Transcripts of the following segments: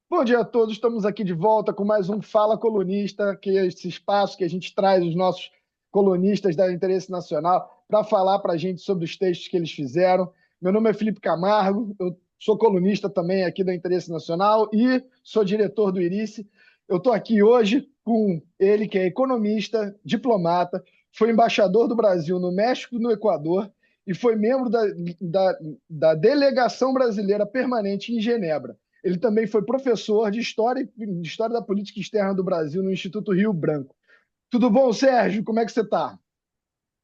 Bom dia a todos, estamos aqui de volta com mais um Fala Colunista, que é esse espaço que a gente traz os nossos colunistas da Interesse Nacional para falar para a gente sobre os textos que eles fizeram. Meu nome é Felipe Camargo, eu sou colunista também aqui da Interesse Nacional e sou diretor do Irice. Eu estou aqui hoje com ele, que é economista, diplomata, foi embaixador do Brasil no México e no Equador e foi membro da, da delegação brasileira permanente em Genebra. Ele também foi professor de História da Política Externa do Brasil no Instituto Rio Branco. Tudo bom, Sérgio? Como é que você está?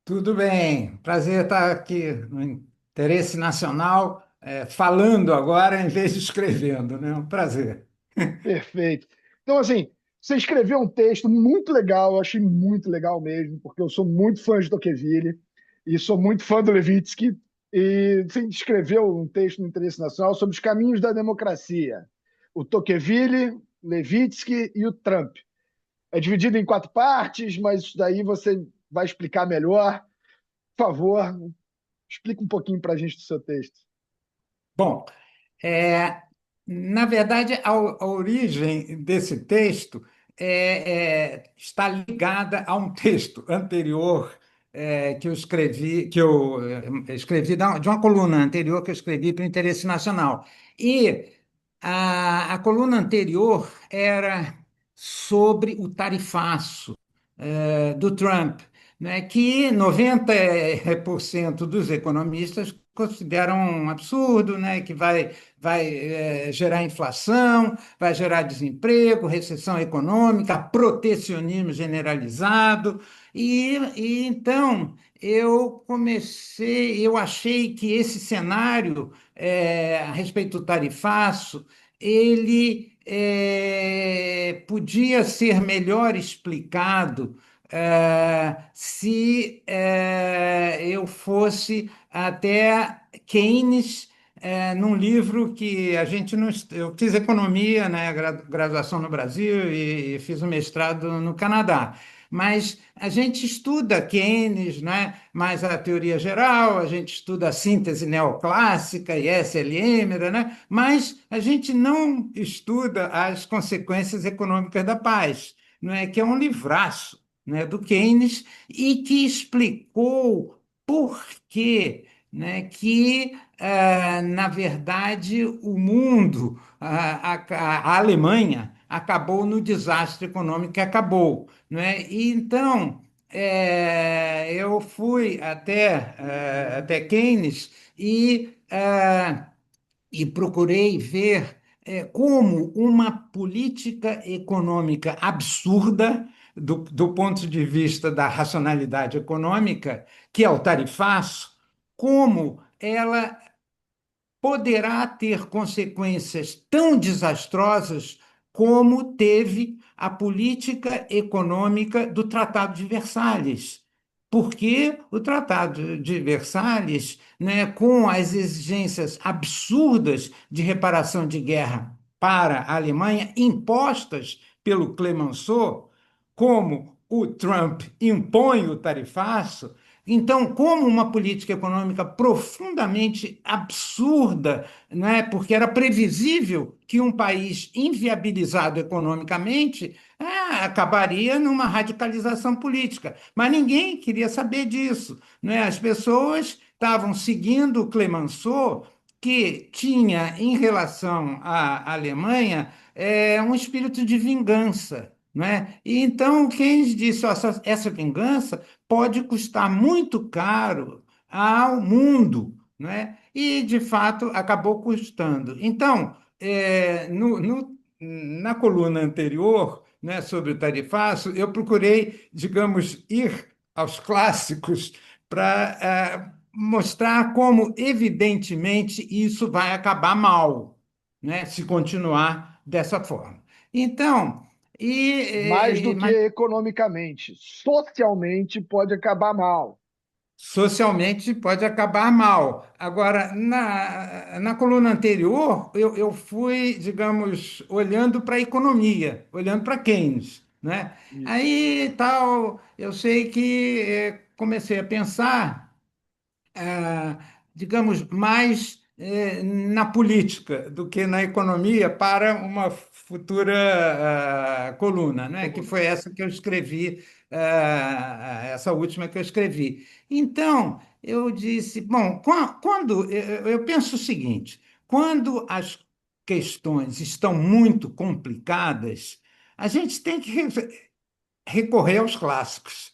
Tudo bem, prazer estar aqui no Interesse Nacional, falando agora em vez de escrevendo, né? Um prazer. Perfeito. Então, assim, você escreveu um texto muito legal, eu achei muito legal mesmo, porque eu sou muito fã de Tocqueville e sou muito fã do Levitsky. E você escreveu um texto no Interesse Nacional sobre os caminhos da democracia. O Tocqueville, Levitsky e o Trump. É dividido em quatro partes, mas isso daí você vai explicar melhor. Por favor, explica um pouquinho para a gente do seu texto. Bom, é, na verdade, a origem desse texto está ligada a um texto anterior que eu escrevi, de uma coluna anterior que eu escrevi para o Interesse Nacional. E a coluna anterior era sobre o tarifaço do Trump, né, que 90% dos economistas consideram um absurdo, né, que vai gerar inflação, vai gerar desemprego, recessão econômica, protecionismo generalizado. E então eu achei que esse cenário a respeito do tarifaço, ele podia ser melhor explicado se eu fosse até Keynes, num livro que a gente não. Eu fiz economia, né, graduação no Brasil e fiz um mestrado no Canadá. Mas a gente estuda Keynes, né, mais a teoria geral, a gente estuda a síntese neoclássica e SLM, né, mas a gente não estuda as consequências econômicas da paz, não é? Que é um livraço, né, do Keynes e que explicou por que, né, que, na verdade, o mundo, a Alemanha, acabou no desastre econômico que acabou. Né? E então, eu fui até Keynes e procurei ver como uma política econômica absurda, do ponto de vista da racionalidade econômica, que é o tarifaço, como ela poderá ter consequências tão desastrosas como teve a política econômica do Tratado de Versalhes. Porque o Tratado de Versalhes, né, com as exigências absurdas de reparação de guerra para a Alemanha, impostas pelo Clemenceau, como o Trump impõe o tarifaço, então, como uma política econômica profundamente absurda, né, porque era previsível que um país inviabilizado economicamente acabaria numa radicalização política. Mas ninguém queria saber disso. Né? As pessoas estavam seguindo o Clemenceau, que tinha, em relação à Alemanha, um espírito de vingança. Né? E então, Keynes disse: "Ó, essa vingança pode custar muito caro ao mundo, né? E, de fato, acabou custando. Então, na coluna anterior, né, sobre o tarifaço, eu procurei, digamos, ir aos clássicos para mostrar como, evidentemente, isso vai acabar mal, né, se continuar dessa forma. Então, Mais do que mas economicamente, socialmente pode acabar mal. socialmente pode acabar mal. Agora, na coluna anterior, eu fui, digamos, olhando para a economia, olhando para Keynes, né? Isso. Aí, tal, eu sei que comecei a pensar, digamos, mais na política do que na economia para uma futura coluna, né? Que foi essa que eu escrevi, essa última que eu escrevi. Então, eu disse, bom, quando eu penso o seguinte, quando as questões estão muito complicadas, a gente tem que recorrer aos clássicos.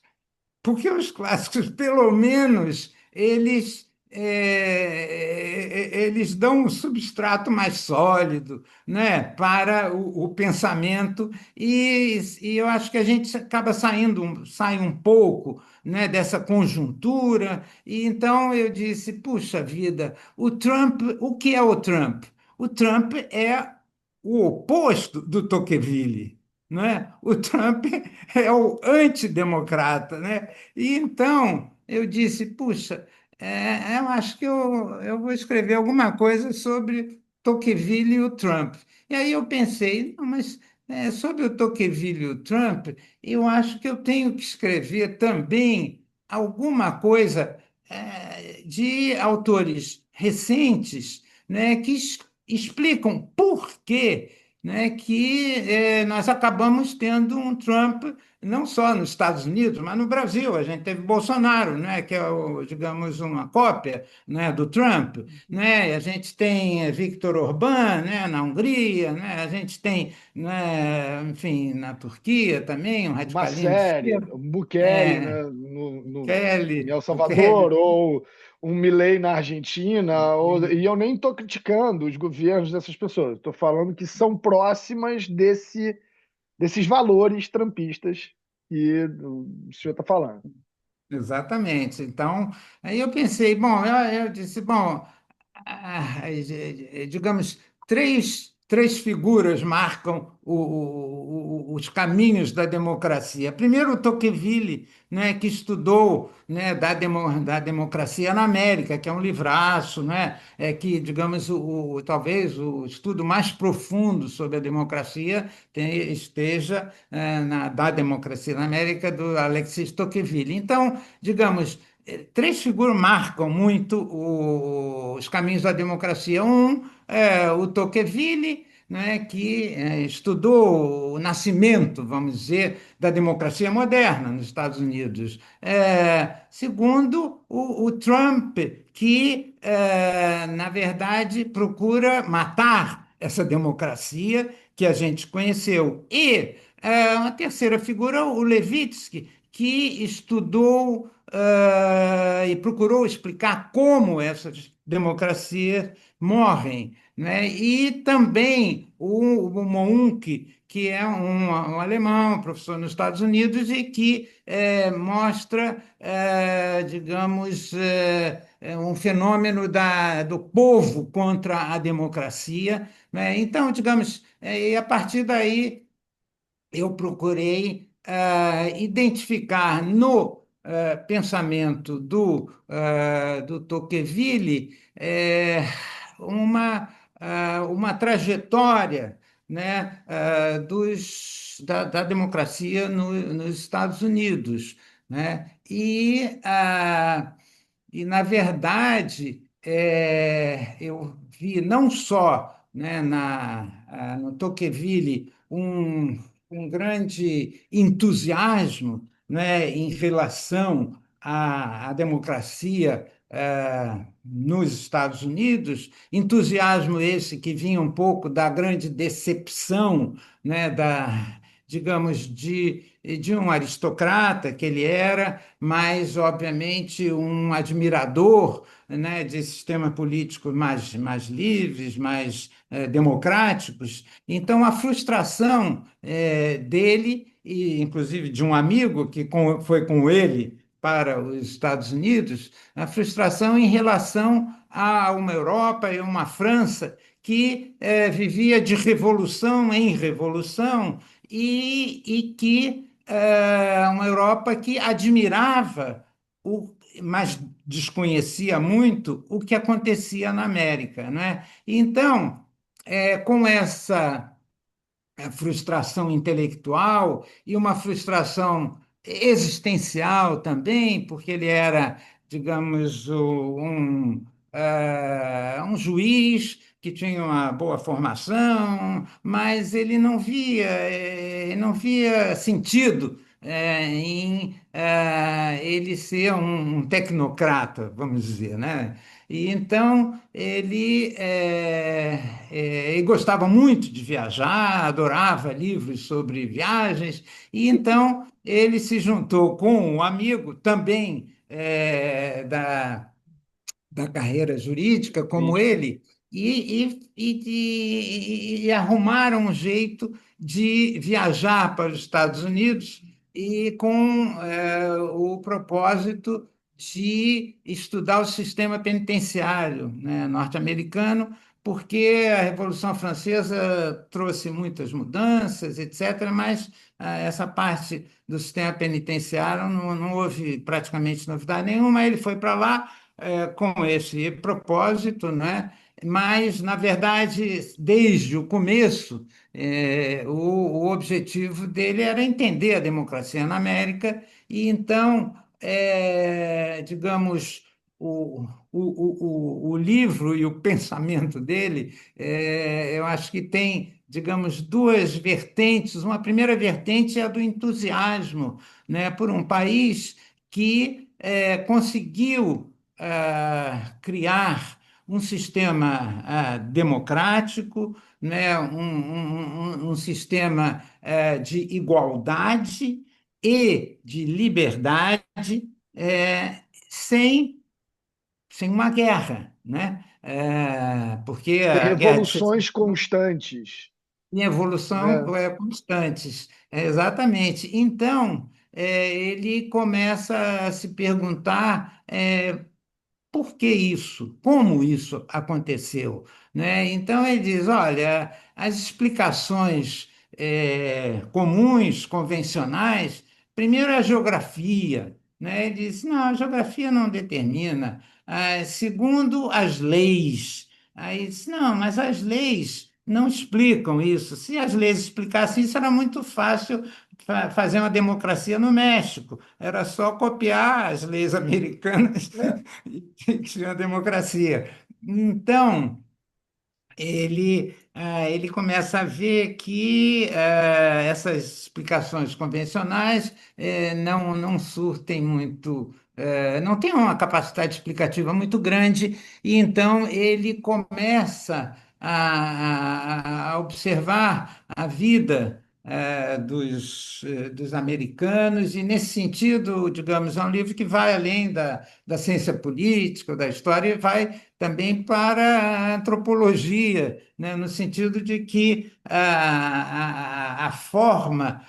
Porque os clássicos, pelo menos, eles dão um substrato mais sólido, né, para o pensamento, e eu acho que a gente acaba sai um pouco, né, dessa conjuntura. E então eu disse, puxa vida, o Trump, o que é o Trump? O Trump é o oposto do Tocqueville. Não é? O Trump é o antidemocrata, né? E então eu disse, puxa, eu acho que eu vou escrever alguma coisa sobre Tocqueville e o Trump. E aí eu pensei, não, mas sobre o Tocqueville e o Trump, eu acho que eu tenho que escrever também alguma coisa de autores recentes, né, que explicam por quê, né, que nós acabamos tendo um Trump não só nos Estados Unidos, mas no Brasil. A gente teve Bolsonaro, né, que é, digamos, uma cópia, né, do Trump. Né? A gente tem Viktor Orbán, né, na Hungria, né? A gente tem, né, enfim, na Turquia também, um Uma radicalismo de série, esquerda. um Bukele, É, né, em Kelly, El o Salvador, Kelly. ou um Milei na Argentina, e eu nem estou criticando os governos dessas pessoas, estou falando que são próximas desses valores trumpistas que o senhor está falando. Exatamente. Então, aí eu pensei, bom, eu disse, bom, digamos, três figuras marcam os caminhos da democracia. Primeiro, o Tocqueville, né, que estudou, né, da democracia na América, que é um livraço, né, que, digamos, talvez o estudo mais profundo sobre a democracia esteja da democracia na América, do Alexis Tocqueville. Então, digamos, três figuras marcam muito os caminhos da democracia. Um é o Tocqueville, né, que estudou o nascimento, vamos dizer, da democracia moderna nos Estados Unidos. Segundo, o Trump, que, na verdade, procura matar essa democracia que a gente conheceu. E uma terceira figura, o Levitsky, que estudou e procurou explicar como essas democracias morrem, né? E também o Mounque, que é um alemão, professor nos Estados Unidos, e que mostra, digamos, um fenômeno do povo contra a democracia, né? Então, digamos, e a partir daí eu procurei identificar no pensamento do Tocqueville uma trajetória, né, da democracia nos Estados Unidos. Né? E, na verdade, eu vi não só, né, no Tocqueville um grande entusiasmo, né, em relação à democracia nos Estados Unidos, entusiasmo esse que vinha um pouco da grande decepção, né, digamos, de um aristocrata que ele era, mas, obviamente, um admirador, né, de sistemas políticos mais livres, mais democráticos. Então, a frustração dele, e inclusive de um amigo que foi com ele para os Estados Unidos, a frustração em relação a uma Europa e uma França que vivia de revolução em revolução e que uma Europa que admirava mas desconhecia muito o que acontecia na América, não é? Então, com essa frustração intelectual e uma frustração existencial também, porque ele era, digamos, um juiz que tinha uma boa formação, mas ele não via sentido em ele ser um tecnocrata, vamos dizer, né? E então ele gostava muito de viajar, adorava livros sobre viagens, e então ele se juntou com um amigo também da carreira jurídica como Jurídica. ele e arrumaram um jeito de viajar para os Estados Unidos e com o propósito de estudar o sistema penitenciário, né, norte-americano, porque a Revolução Francesa trouxe muitas mudanças, etc., mas essa parte do sistema penitenciário não houve praticamente novidade nenhuma. Ele foi para lá com esse propósito, né? Mas, na verdade, desde o começo, o objetivo dele era entender a democracia na América, e então, digamos, o livro e o pensamento dele, eu acho que tem, digamos, duas vertentes. Uma primeira vertente é a do entusiasmo, né, por um país que conseguiu criar um sistema democrático, né, um sistema de igualdade e de liberdade, sem, sem uma guerra, né? Porque E a guerra de revoluções secessão constantes, em né? evolução constantes. Exatamente. Então, ele começa a se perguntar por que isso? Como isso aconteceu? Né? Então ele diz: olha, as explicações comuns, convencionais, primeiro é a geografia. Né? Ele diz: não, a geografia não determina. Segundo, as leis. Aí ele diz: não, mas as leis não explicam isso. Se as leis explicassem isso, era muito fácil fazer uma democracia no México. Era só copiar as leis americanas É. e tinha democracia. Então, ele começa a ver que essas explicações convencionais não surtem muito, não tem uma capacidade explicativa muito grande, e então ele começa a observar a vida dos americanos, e nesse sentido, digamos, é um livro que vai além da ciência política, ou da história, e vai também para a antropologia, né, no sentido de que a forma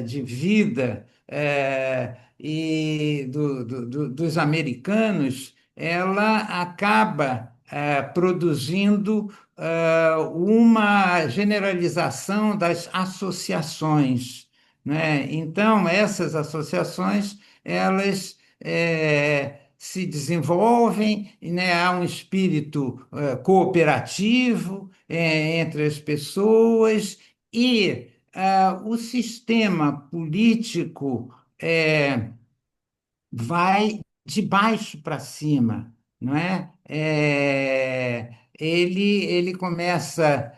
de vida dos americanos, ela acaba produzindo uma generalização das associações, né? Então, essas associações, elas se desenvolvem, né? Há um espírito cooperativo entre as pessoas, e o sistema político vai de baixo para cima, não é? Ele começa,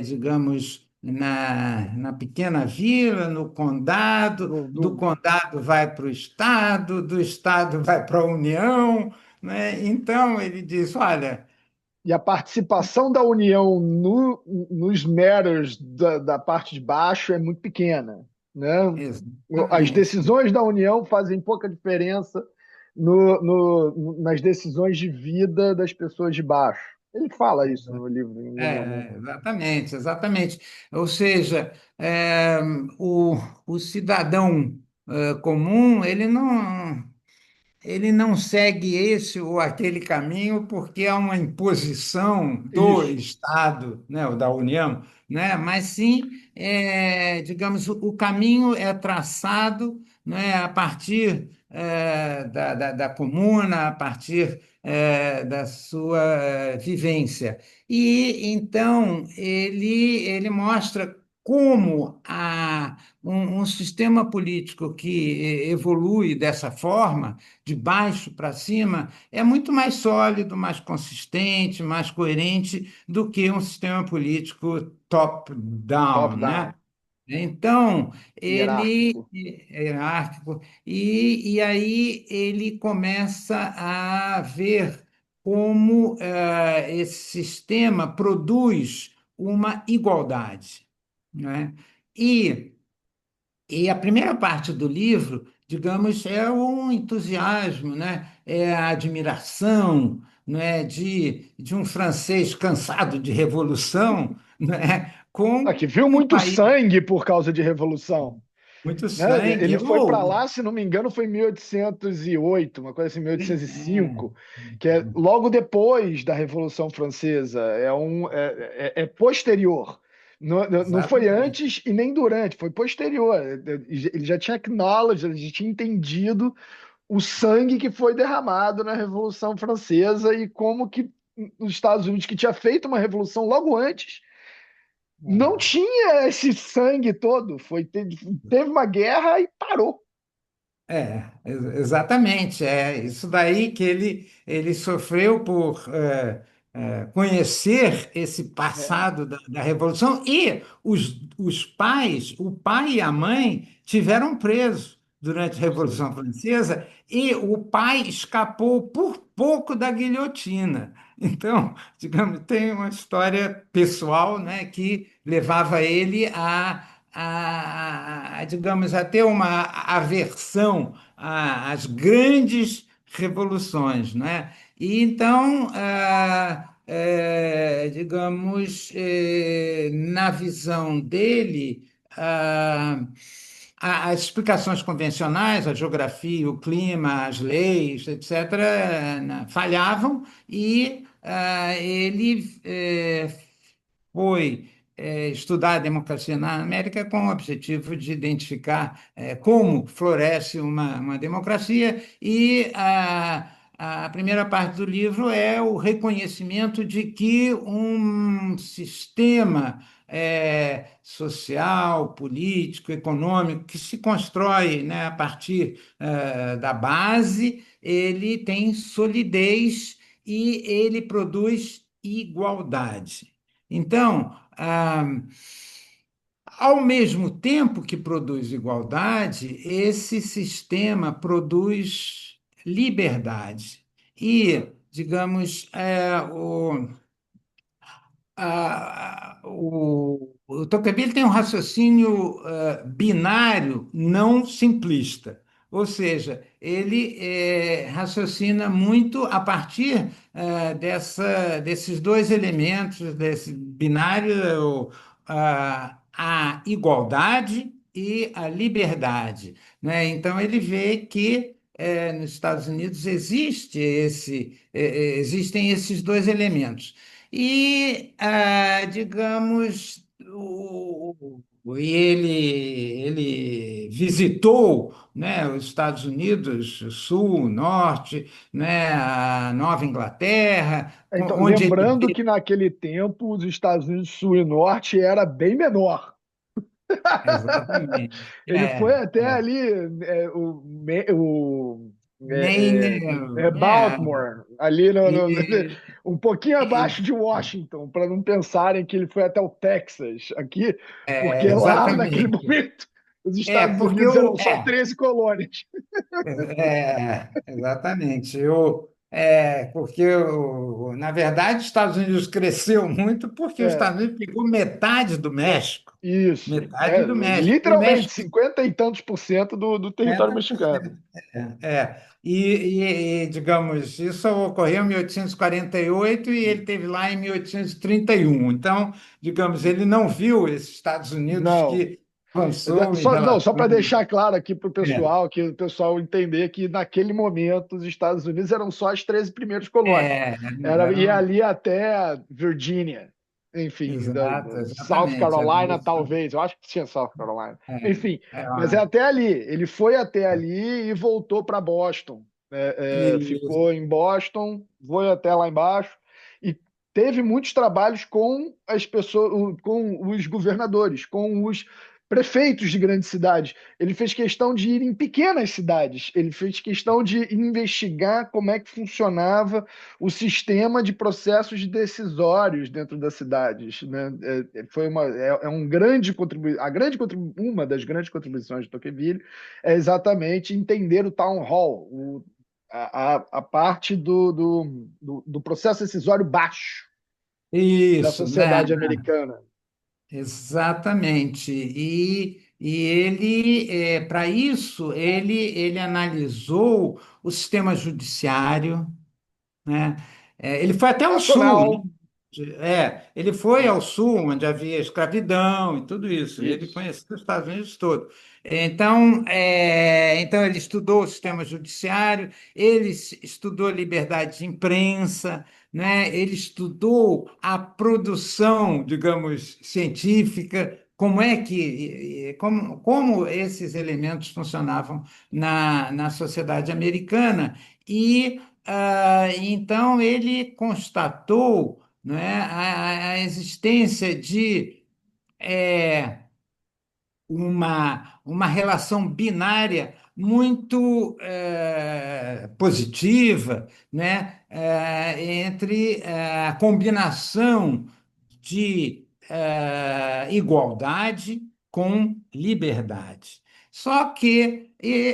digamos, na pequena vila, no condado, do, do do- condado vai para o estado, do estado vai para a União, né? Então ele diz: olha, e a participação da União nos matters da parte de baixo é muito pequena, né? As exatamente. decisões da União fazem pouca diferença nas decisões de vida das pessoas de baixo. Ele fala isso no livro em algum momento. Exatamente, exatamente. Ou seja, o, o cidadão comum, ele não segue esse ou aquele caminho porque é uma imposição do Isso. Estado, né, ou da União, né? Mas sim, digamos, o caminho é traçado, né, a partir da comuna, a partir da sua vivência. E então ele mostra como um sistema político que evolui dessa forma, de baixo para cima, é muito mais sólido, mais consistente, mais coerente do que um sistema político top-down, né? Top-down, Então, ele hierárquico. é hierárquico, e aí ele começa a ver como esse sistema produz uma igualdade, né? E, e a primeira parte do livro, digamos, é um entusiasmo, né? É a admiração, né? De um francês cansado de revolução, né? Com Que viu um muito país sangue por causa de revolução. muito Né? sangue. Ele foi para lá, se não me engano, foi em 1808, uma coisa assim, É, 1805, que é logo depois da Revolução Francesa, é posterior. Não foi exatamente. antes e nem durante, foi posterior. Ele já tinha acknowledged, ele já tinha entendido o sangue que foi derramado na Revolução Francesa e como que os Estados Unidos, que tinha feito uma revolução logo antes, não tinha esse sangue todo. Teve uma guerra e parou. Exatamente. É isso daí que ele sofreu por conhecer esse É, passado da Revolução. E os pais, o pai e a mãe, tiveram presos durante a sim. Revolução Francesa e o pai escapou por pouco da guilhotina. Então, digamos, tem uma história pessoal, né, que levava ele digamos, a ter uma aversão às grandes revoluções, né? E então, digamos, na visão dele, as explicações convencionais, a geografia, o clima, as leis, etc., né, falhavam e ele foi estudar a democracia na América com o objetivo de identificar como floresce uma democracia, e a primeira parte do livro é o reconhecimento de que um sistema social, político, econômico, que se constrói, né, a partir da base, ele tem solidez e ele produz igualdade. Então, ao mesmo tempo que produz igualdade, esse sistema produz liberdade. E, digamos, o Tocqueville tem um raciocínio binário não simplista, ou seja, ele raciocina muito a partir desses dois elementos, desse binário, a igualdade e a liberdade, né? Então, ele vê que nos Estados Unidos existem esses dois elementos. E, digamos, ele visitou, né, os Estados Unidos, Sul, Norte, né, a Nova Inglaterra, Então, onde ele lembrando que naquele tempo os Estados Unidos Sul e Norte era bem menor. exatamente, Ele foi até ali, Maine, Baltimore, ali e, um pouquinho e- abaixo de Washington, para não pensarem que ele foi até o Texas aqui, porque lá naquele exatamente. momento os Estados Porque Unidos eram só 13 colônias. exatamente. Porque, na verdade, os Estados Unidos cresceu muito porque os É, Estados Unidos pegou metade do México. isso. Metade do México. O Literalmente, México 50 e tantos por cento do território mexicano. 50%. Digamos, isso ocorreu em 1848 e ele teve lá em 1831. Então, digamos, ele não viu esses Estados Unidos Não. que avançou em Só para relação. deixar claro aqui para o É, pessoal, que o pessoal entender que naquele momento os Estados Unidos eram só as 13 primeiras colônias. não, Ia eram. ali até Virgínia, enfim, Exato, South exatamente. Carolina, talvez, eu acho que tinha South Carolina. Enfim, mas é Uma- até ali. Ele foi até ali e voltou para Boston. e- Ficou em Boston, foi até lá embaixo e teve muitos trabalhos com as pessoas, com os governadores, com os prefeitos de grandes cidades. Ele fez questão de ir em pequenas cidades. Ele fez questão de investigar como é que funcionava o sistema de processos decisórios dentro das cidades, né? É um grande uma das grandes contribuições de Tocqueville é exatamente entender o town hall, a parte do processo decisório baixo da Isso, né? sociedade americana. Exatamente. E ele, para isso, ele analisou o sistema judiciário, né? Ele foi até o sul, né? Nacional. Ele foi ao sul, onde havia escravidão e tudo isso. Ele Isso. conheceu os Estados Unidos todo. Então ele estudou o sistema judiciário, ele estudou liberdade de imprensa, né? Ele estudou a produção, digamos, científica, como esses elementos funcionavam na sociedade americana. Então, ele constatou, né, a existência de uma relação binária muito positiva, né, entre a combinação de igualdade com liberdade. Só que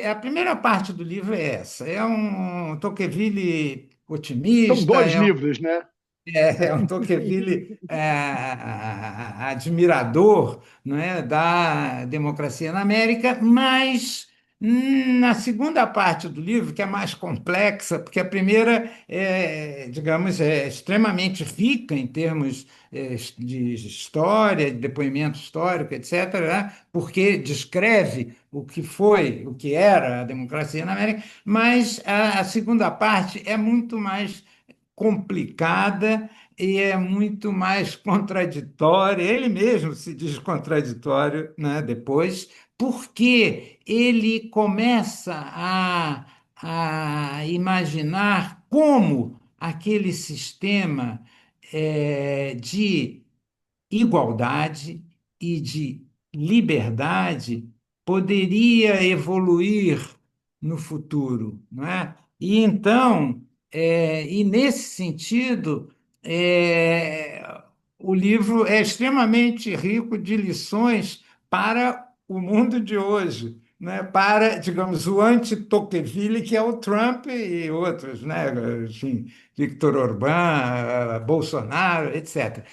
a primeira parte do livro é essa, é um Tocqueville São otimista, dois livros, né? é um Tocqueville admirador, não é, da democracia na América, mas na segunda parte do livro, que é mais complexa, porque a primeira digamos, é extremamente rica em termos de história, de depoimento histórico, etc., né, porque descreve o que foi, o que era a democracia na América, mas a segunda parte é muito mais complicada e é muito mais contraditória. Ele mesmo se diz contraditório, né, depois, porque ele começa a imaginar como aquele sistema de igualdade e de liberdade poderia evoluir no futuro, não é? E então, e nesse sentido, é, o livro é extremamente rico de lições para o mundo de hoje, né? Para, digamos, o anti-Tocqueville, que é o Trump e outros, né? Enfim, Viktor Orbán, Bolsonaro, etc.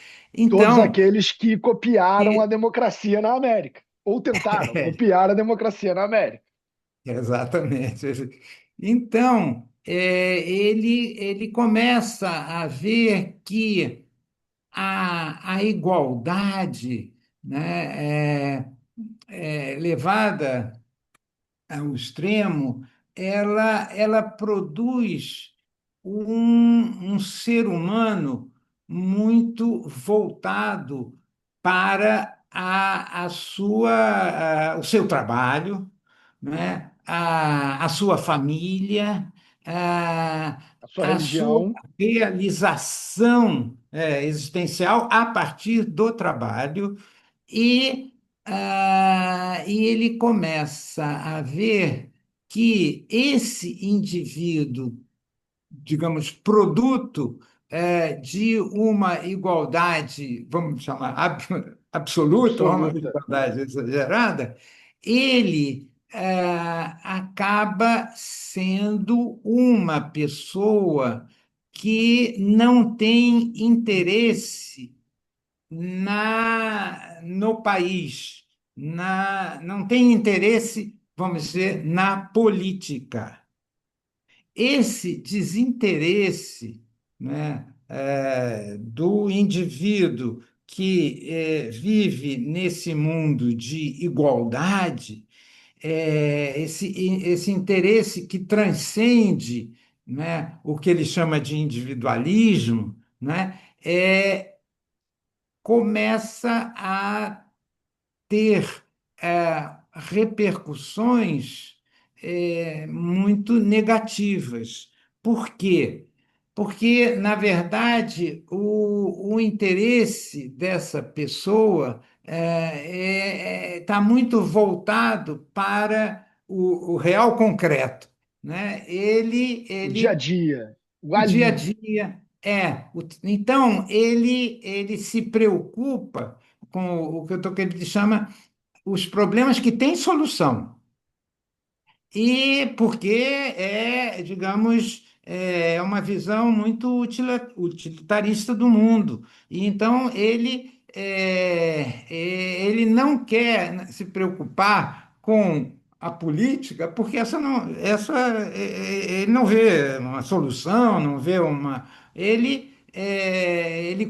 Todos Então, aqueles que copiaram a e- democracia na América, ou tentaram copiar a democracia na América. exatamente. Então, ele começa a ver que a igualdade, né, levada ao extremo, ela produz um ser humano muito voltado para o seu trabalho, né? A sua família, a, A sua a sua religião, realização existencial a partir do trabalho e ele começa a ver que esse indivíduo, digamos, produto de uma igualdade, vamos chamar absoluta, ou uma absoluta. igualdade exagerada, ele acaba sendo uma pessoa que não tem interesse no país, não tem interesse, vamos dizer, na política. Esse desinteresse, né, do indivíduo que vive nesse mundo de igualdade, esse interesse que transcende, né, o que ele chama de individualismo, né, começa a ter repercussões muito negativas. Por quê? porque, na verdade, o interesse dessa pessoa está muito voltado para o real concreto, né? O dia a Ele dia, o o dia a ali. dia então ele se preocupa com o que eu tô querendo chama os problemas que têm solução. E porque digamos, é uma visão muito utilitarista do mundo. E então ele não quer se preocupar com a política, porque ele não vê uma solução, não vê uma. Ele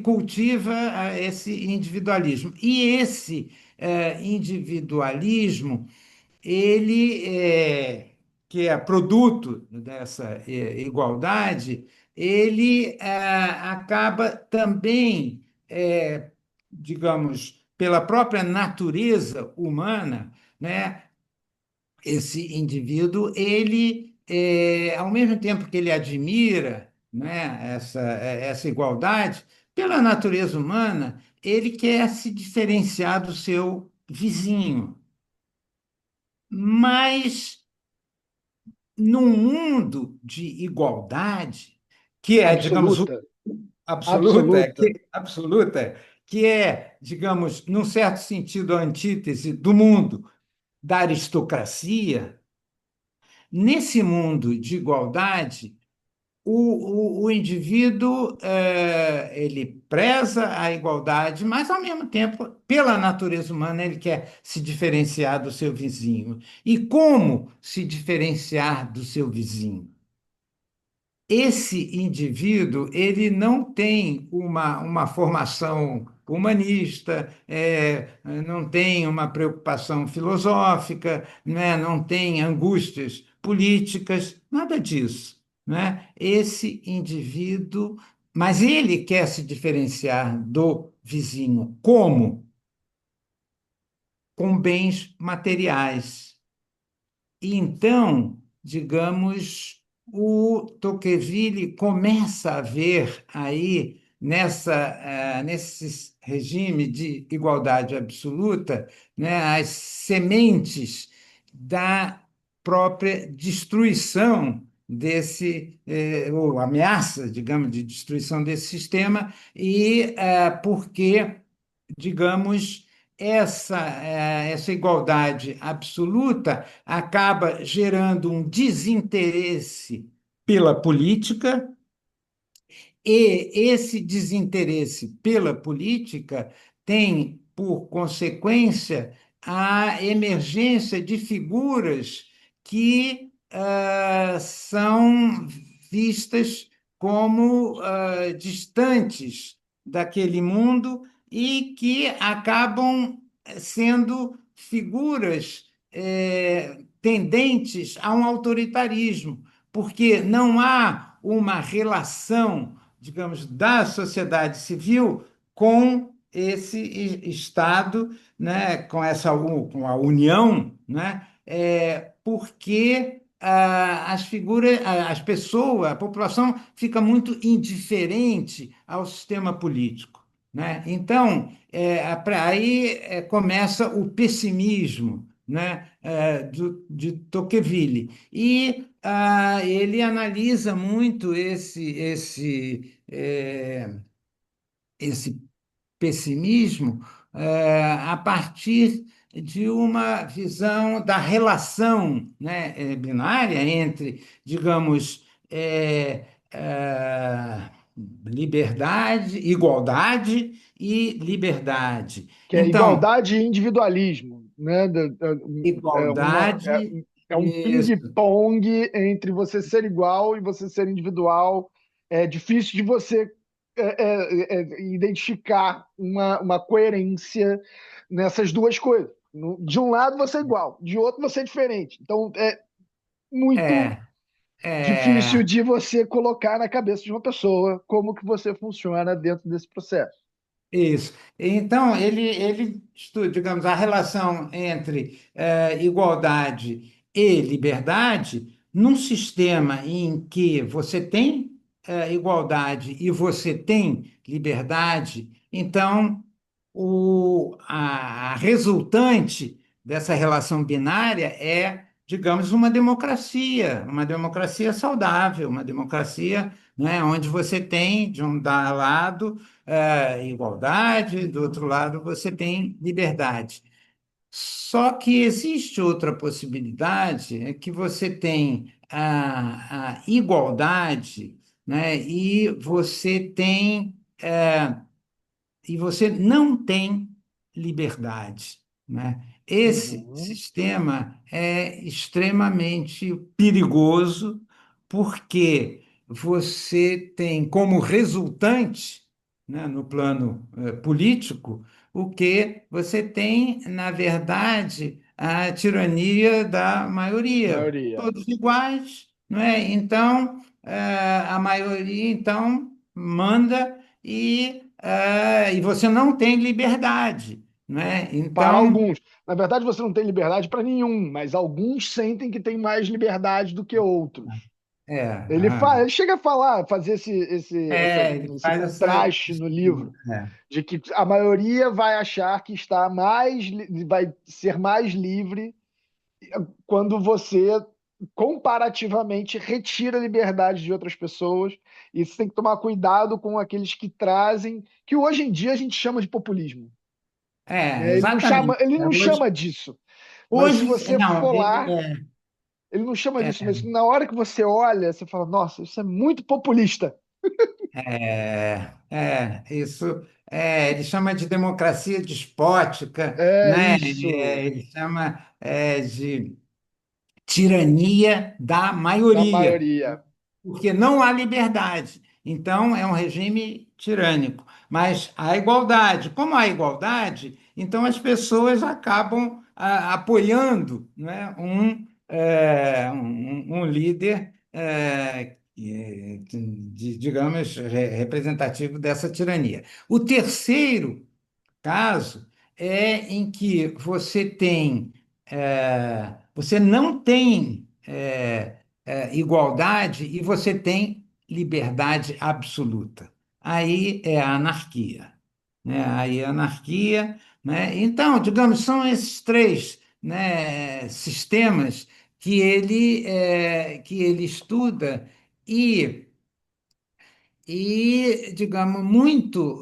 cultiva esse individualismo. E esse individualismo que é produto dessa igualdade, ele acaba também, digamos, pela própria natureza humana, né? Esse indivíduo, ao mesmo tempo que ele admira, né, essa igualdade, pela natureza humana, ele quer se diferenciar do seu vizinho. Mas num mundo de igualdade, que é, digamos, Absoluta, absoluta, absoluta. que é, digamos, num certo sentido, a antítese do mundo da aristocracia, nesse mundo de igualdade, o indivíduo ele preza a igualdade, mas ao mesmo tempo, pela natureza humana, ele quer se diferenciar do seu vizinho. E como se diferenciar do seu vizinho? Esse indivíduo ele não tem uma formação humanista, não tem uma preocupação filosófica, né, não tem angústias políticas, nada disso, né? Esse indivíduo, mas ele quer se diferenciar do vizinho. Como? Com bens materiais. E então, digamos, o Tocqueville começa a ver aí nesse regime de igualdade absoluta, né, as sementes da própria destruição ou ameaça, digamos, de destruição desse sistema, e porque digamos, essa igualdade absoluta acaba gerando um desinteresse pela política, e esse desinteresse pela política tem, por consequência, a emergência de figuras que são vistas como distantes daquele mundo e que acabam sendo figuras tendentes a um autoritarismo, porque não há uma relação, digamos, da sociedade civil com esse Estado, né, com a União, né, porque as figuras, as pessoas, a população fica muito indiferente ao sistema político, né? Então, aí começa o pessimismo, né, de Tocqueville. E ele analisa muito esse pessimismo a partir de uma visão da relação, né, binária entre, digamos, liberdade, igualdade e liberdade. Que é Então, igualdade e individualismo, né? igualdade, É um isso, ping-pong entre você ser igual e você ser individual. É difícil de você identificar uma coerência nessas duas coisas. De um lado você é igual, de outro você é diferente. Então é muito é, difícil é, de você colocar na cabeça de uma pessoa como que você funciona dentro desse processo. isso. Então, ele estuda, digamos, a relação entre igualdade e liberdade num sistema em que você tem igualdade e você tem liberdade, então a resultante dessa relação binária é, digamos, uma democracia saudável, uma democracia, né, onde você tem, de um lado, igualdade, do outro lado, você tem liberdade. Só que existe outra possibilidade, é que você tem a igualdade, né, e você não tem liberdade, né? Esse Uhum. sistema é extremamente perigoso porque você tem como resultante, né, no plano político, o que você tem, na verdade, a tirania da maioria, Maioria. todos iguais, não é? Então, a maioria então manda e você não tem liberdade, né? Para Então, alguns. Na verdade, você não tem liberdade para nenhum, mas alguns sentem que tem mais liberdade do que outros. é, Ele chega a falar, fazer ele esse faz essa. contraste no livro, É, de que a maioria vai achar que está vai ser mais livre quando você comparativamente retira a liberdade de outras pessoas. E você tem que tomar cuidado com aqueles que trazem, que hoje em dia a gente chama de populismo. Né? exatamente. Ele não Hoje, chama disso. Mas se hoje, você não, for lá, ele não chama disso, é, mas na hora que você olha, você fala, nossa, isso é muito populista. isso ele chama de democracia despótica, É né? isso, Ele chama de tirania da da maioria, maioria. porque não há liberdade. Então, é um regime tirânico. Mas há igualdade. Como há igualdade, então as pessoas acabam apoiando, né, um líder, digamos, representativo dessa tirania. O terceiro caso é em que você não tem igualdade e você tem liberdade absoluta. Aí é a anarquia, né? Aí é a anarquia, né? Então, digamos, são esses três, né, sistemas que ele estuda e digamos, muito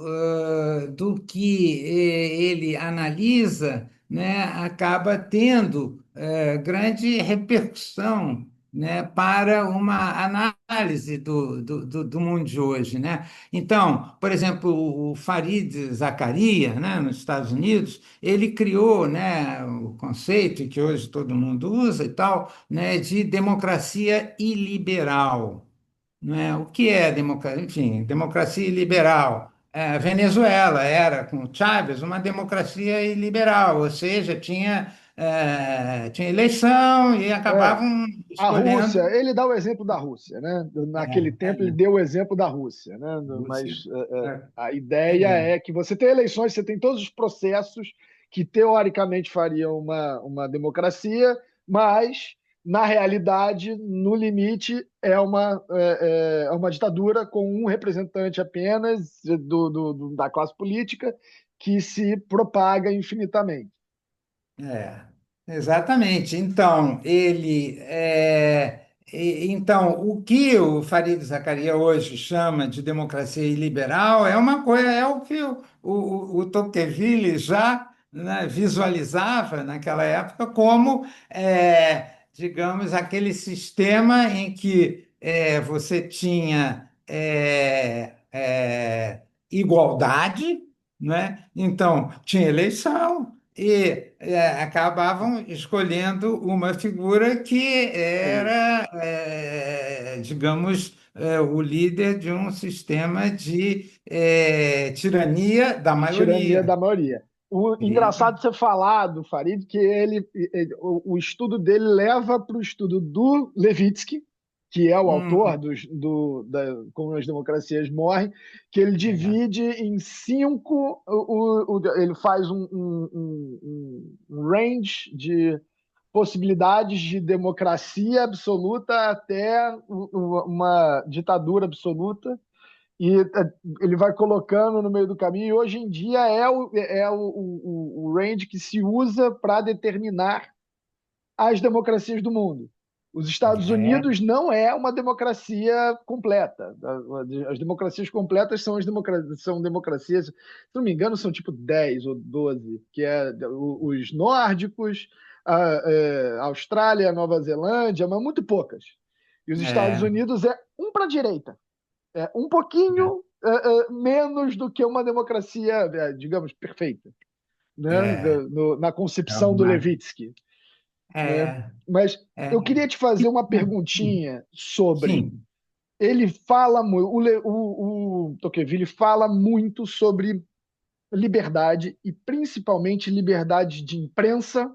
do que ele analisa, né, acaba tendo grande repercussão, né, para uma análise do mundo de hoje, né? Então, por exemplo, o Farid Zakaria, né, nos Estados Unidos, ele criou, né, o conceito que hoje todo mundo usa e tal, né, de democracia iliberal, não é? O que é democracia? Enfim, democracia liberal. Venezuela era, com Chávez, uma democracia iliberal, ou seja, tinha eleição e É. acabavam A Rússia, escolhendo. ele dá o exemplo da Rússia, né? Naquele tempo ele deu o exemplo da Rússia, né? Rússia. Mas É, a ideia é, é que você tem eleições, você tem todos os processos que teoricamente fariam uma democracia, mas na realidade, no limite, é uma ditadura com um representante apenas da classe política que se propaga infinitamente. É, exatamente. Então, o que o Farid Zakaria hoje chama de democracia iliberal é uma coisa, é o que o Tocqueville já, né, visualizava naquela época como, digamos, aquele sistema em que você tinha igualdade, né? Então, tinha eleição e acabavam escolhendo uma figura que Sim. era, digamos, o líder de um sistema de tirania da De tirania maioria. da maioria. O E- engraçado você falar do Farid que o estudo dele leva para o estudo do Levitsky, que é o autor Hum, Como as Democracias Morrem, que ele é, divide em cinco, ele faz um range possibilidades de democracia absoluta até uma ditadura absoluta, e ele vai colocando no meio do caminho, e hoje em dia o range que se usa para determinar as democracias do mundo. Os Estados É, Unidos não é uma democracia completa. As democracias completas são democracias, se não me engano, são tipo 10 ou 12, que é os nórdicos, a Austrália, a Nova Zelândia, mas muito poucas. E os Estados é, Unidos é um para a direita, é um pouquinho menos do que uma democracia, digamos, perfeita, né? é, Na é concepção do uma, Levitsky, né? é, Mas é, eu queria te fazer uma perguntinha sobre. sim, Ele fala muito, o Tocqueville fala muito sobre liberdade e principalmente liberdade de imprensa.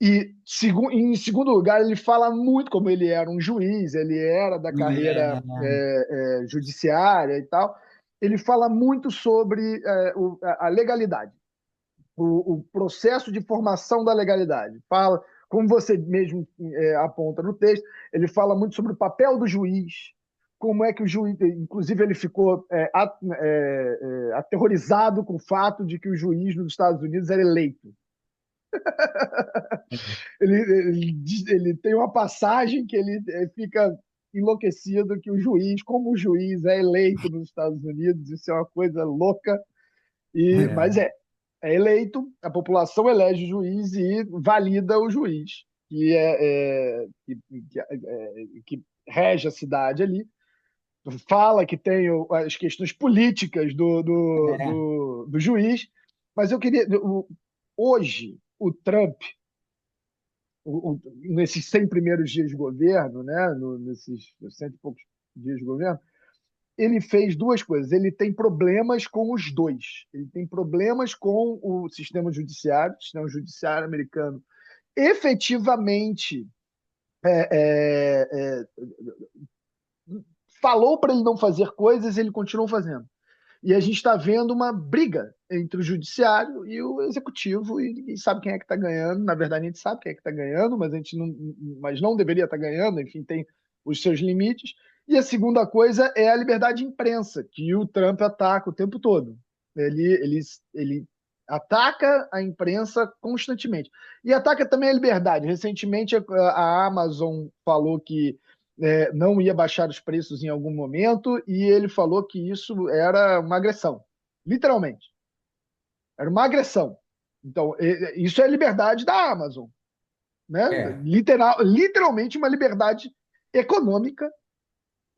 E em segundo lugar, ele fala muito, como ele era um juiz, ele era da carreira judiciária e tal. Ele fala muito sobre a legalidade, o processo de formação da legalidade. Fala, como você mesmo aponta no texto, ele fala muito sobre o papel do juiz, como é que o juiz, inclusive ele ficou aterrorizado com o fato de que o juiz nos Estados Unidos era eleito. Ele tem uma passagem que ele fica enlouquecido que o juiz, como o juiz é eleito nos Estados Unidos, isso é uma coisa louca, mas é, é eleito, a população elege o juiz e valida o juiz, que rege a cidade ali. Fala que tem as questões políticas é, do juiz, mas eu queria. Hoje, o Trump, nesses 100 primeiros dias de governo, né, nesses cento e poucos dias de governo, ele fez duas coisas. Ele tem problemas com os dois. Ele tem problemas com o sistema judiciário americano. Efetivamente, é, é, é, falou para ele não fazer coisas, ele continuou fazendo. E a gente está vendo uma briga entre o judiciário e o executivo, e ninguém sabe quem é que está ganhando. Na verdade, a gente sabe quem é que está ganhando, mas não deveria estar ganhando, enfim, tem os seus limites. E a segunda coisa é a liberdade de imprensa, que o Trump ataca o tempo todo. Ele ataca a imprensa constantemente. E ataca também a liberdade. Recentemente, a Amazon falou que não ia baixar os preços em algum momento, e ele falou que isso era uma agressão. Literalmente. Era uma agressão. Então, isso é liberdade da Amazon. Né? é, Literalmente uma liberdade econômica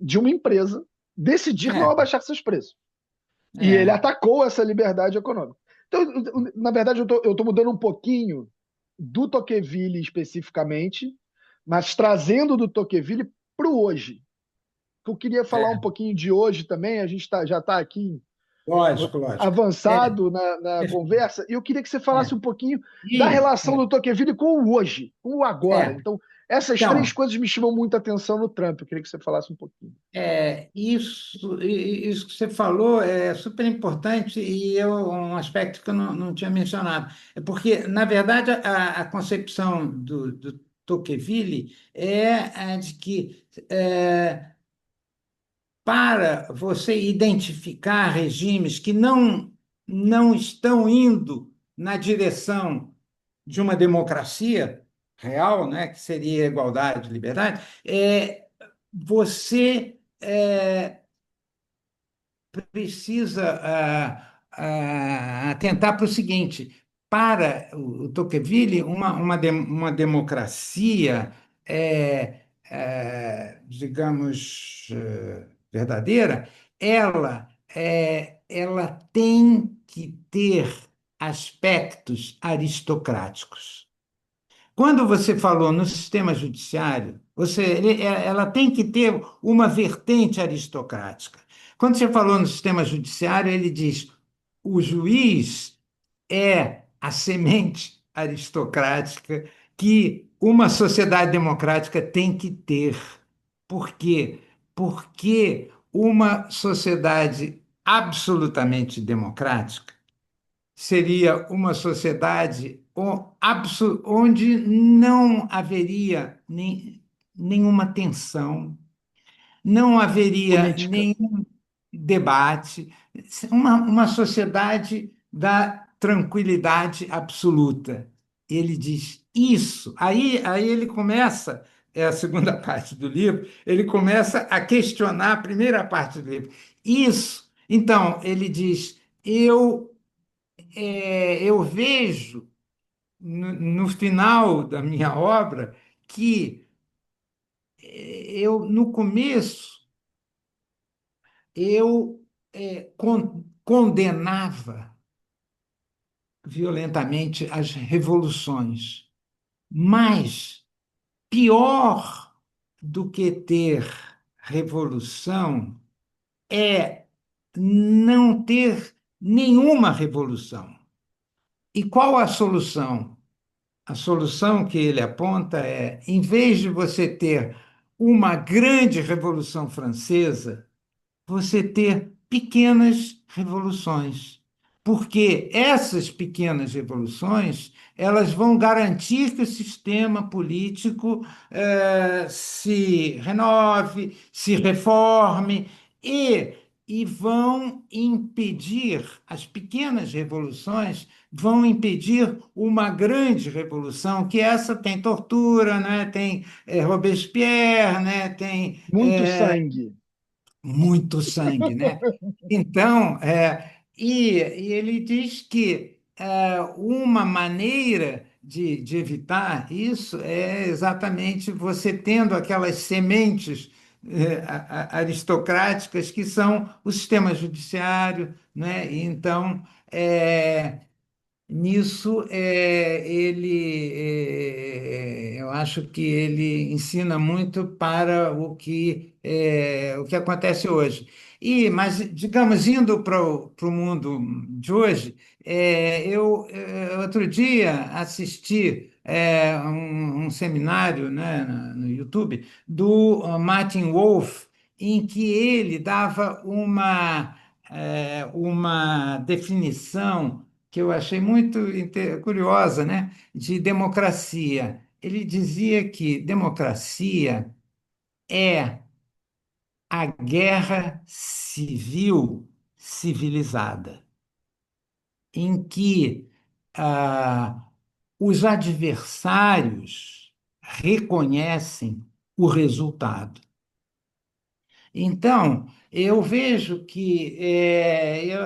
de uma empresa decidir não é, abaixar seus preços. E ele é, atacou essa liberdade econômica. Então, na verdade, eu tô mudando um pouquinho do Tocqueville especificamente, mas trazendo do Tocqueville para o hoje. Eu queria falar um é. pouquinho de hoje também, a gente já está aqui Lógico, lógico. É, avançado na conversa, e eu queria que você falasse é. um pouquinho da E, relação do Tocqueville com o hoje, com o agora. é, Então, essas três então, coisas me chamam muita atenção no Trump, eu queria que você falasse um pouquinho. isso que você falou é super importante e é um aspecto que eu não tinha mencionado. É porque, na verdade, a concepção do Tocqueville é a de que para você identificar regimes que não estão indo na direção de uma democracia real, né, que seria igualdade e liberdade, você precisa atentar para o seguinte: para o Tocqueville, uma democracia digamos, verdadeira, ela tem que ter aspectos aristocráticos. Quando você falou no sistema judiciário, ela tem que ter uma vertente aristocrática. Quando você falou no sistema judiciário, ele diz: o juiz é a semente aristocrática que uma sociedade democrática tem que ter. Por quê? Porque uma sociedade absolutamente democrática seria uma sociedade onde não haveria nenhuma tensão, não haveria Política. nenhum debate, uma sociedade da tranquilidade absoluta. Ele diz isso. Aí ele começa, é a segunda parte do livro, ele começa a questionar a primeira parte do livro. Isso. Então, ele diz: eu vejo no final da minha obra que no começo, eu condenava violentamente as revoluções, mas pior do que ter revolução é não ter nenhuma revolução. E qual a solução? A solução que ele aponta é, em vez de você ter uma grande Revolução Francesa, você ter pequenas revoluções, porque essas pequenas revoluções elas vão garantir que o sistema político se renove, se reforme e vão impedir, as pequenas revoluções vão impedir uma grande revolução, que essa tem tortura, né? Tem Robespierre, né? Tem Muito sangue. muito sangue, né? Então, e ele diz que uma maneira de evitar isso é exatamente você tendo aquelas sementes aristocráticas que são o sistema judiciário, né? Então, nisso, eu acho que ele ensina muito para o que acontece hoje. Mas, digamos, indo para o mundo de hoje, outro dia assisti um seminário, né, no YouTube do Martin Wolf, em que ele dava uma definição que eu achei muito curiosa, né, de democracia. Ele dizia que democracia é a guerra civil civilizada, em que ah, os adversários reconhecem o resultado. Então, eu vejo que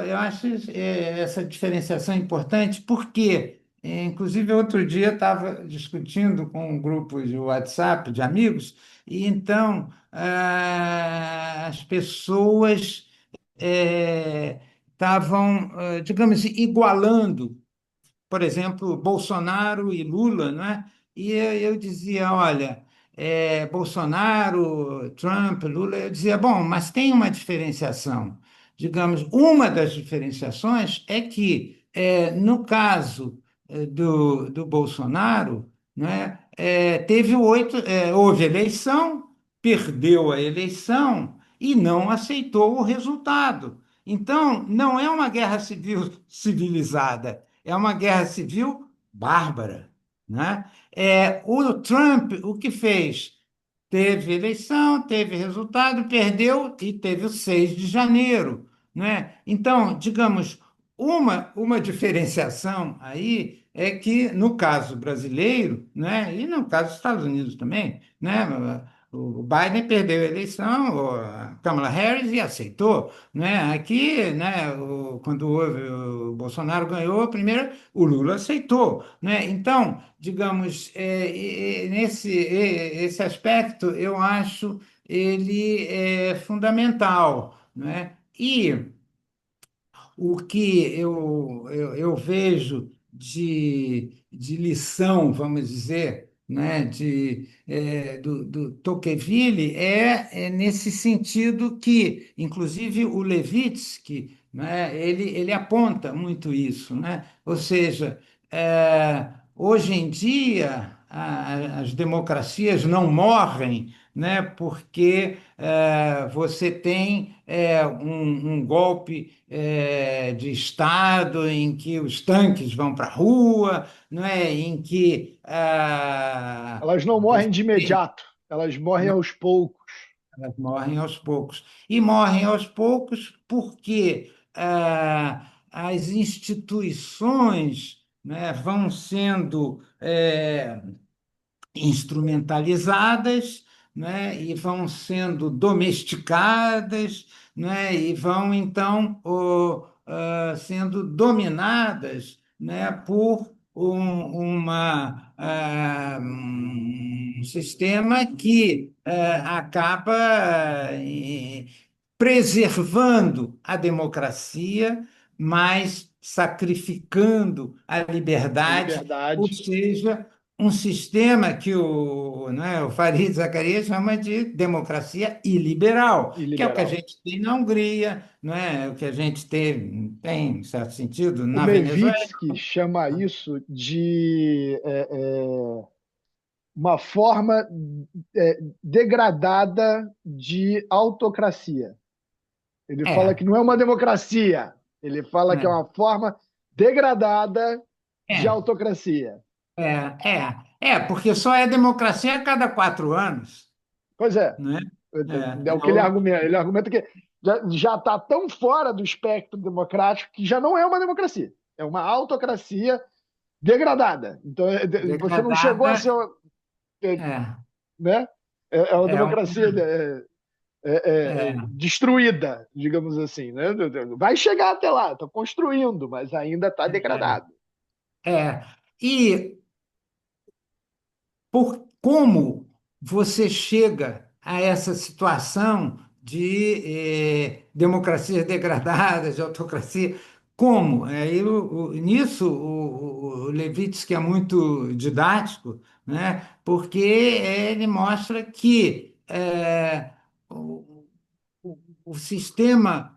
eu acho essa diferenciação importante, porque, inclusive, outro dia eu estava discutindo com um grupo de WhatsApp de amigos, e então as pessoas estavam, digamos, igualando, por exemplo, Bolsonaro e Lula, né? E eu dizia, olha, Bolsonaro, Trump, Lula, eu dizia, bom, mas tem uma diferenciação. Digamos, uma das diferenciações é que, no caso do Bolsonaro, né, houve eleição, perdeu a eleição e não aceitou o resultado. Então, não é uma guerra civil civilizada, é uma guerra civil bárbara, né? O Trump, o que fez? Teve eleição, teve resultado, perdeu e teve o 6 de janeiro, né? Então, digamos, uma diferenciação aí é que, no caso brasileiro, né, e no caso dos Estados Unidos também, né, o Biden perdeu a eleição, a Kamala Harris e aceitou, né? Aqui, né, quando o Bolsonaro ganhou, primeiro o Lula aceitou, né? Então, digamos, esse aspecto eu acho ele é fundamental, né? E o que eu vejo de lição, vamos dizer, né, do Tocqueville é nesse sentido que, inclusive, o Levitsky, né, ele aponta muito isso, né? Ou seja, hoje em dia. as democracias não morrem, né, porque você tem um golpe de Estado em que os tanques vão para a rua, não é, em que Elas não morrem de imediato, elas morrem aos poucos. elas morrem aos poucos. E morrem aos poucos porque as instituições, né, vão sendo instrumentalizadas, né, e vão sendo domesticadas, né, e vão, então, sendo dominadas, né, por um sistema que acaba preservando a democracia, mas sacrificando a A liberdade, ou liberdade seja, um sistema que o Farid Zacarias chama de democracia iliberal, e que é o que a liberal. gente tem na Hungria, não é? O que a gente tem, em certo sentido, O na Venezuela. Levitsky chama isso de uma forma degradada de autocracia. Ele fala É, que não é uma democracia, ele fala que é né? uma forma degradada de É, autocracia. porque só é democracia a cada 4 anos, Pois é, né? é o que ele argumenta. Ele argumenta que já está tão fora do espectro democrático que já não é uma democracia. É uma autocracia degradada. Então, você não chegou a Degradada, ser, é, né? É uma é, democracia destruída, digamos assim, né? Vai chegar até lá, está construindo, mas ainda está degradado. é. E como você chega a essa situação de democracias degradadas, de autocracia? Como? Nisso, o Levitsky é muito didático, né? Porque ele mostra que o sistema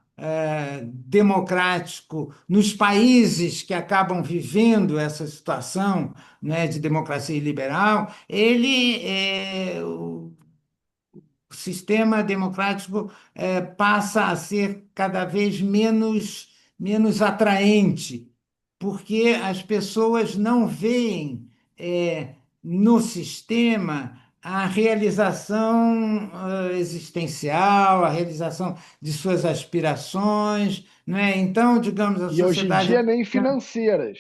democrático nos países que acabam vivendo essa situação, né, de democracia liberal, o sistema democrático passa a ser cada vez menos atraente, porque as pessoas não veem no sistema a realização existencial, a realização de suas aspirações, não é? Então, digamos, a E hoje em sociedade dia nem financeiras,